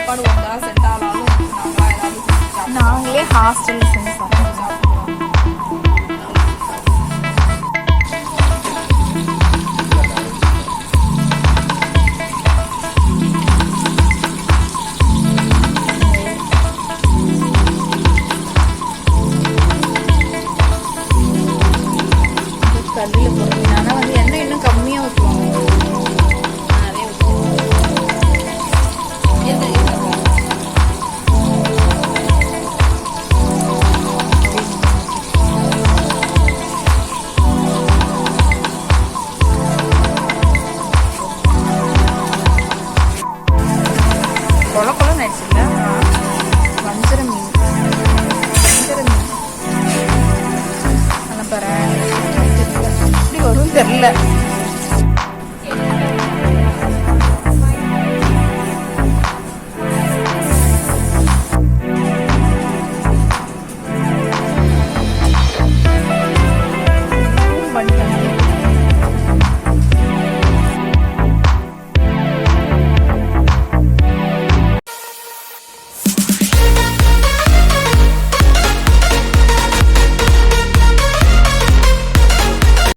சாப்பாடு ஒன்றா செட் ஆனாலும் நாங்களே ஹாஸ்டலில் செஞ்சு சாப்பிடுவோம். கல்லில் போடுவீங்க. ஆனால் வந்து எண்ணெய் இன்னும் கம்மியாக ஊற்றுவாங்க. நிறைய கொல கொலன்னு ஆயிடுச்சுல்ல. வஞ்சர மீன் அனுப்புறேன். எப்படி வரும்னு தெரியல.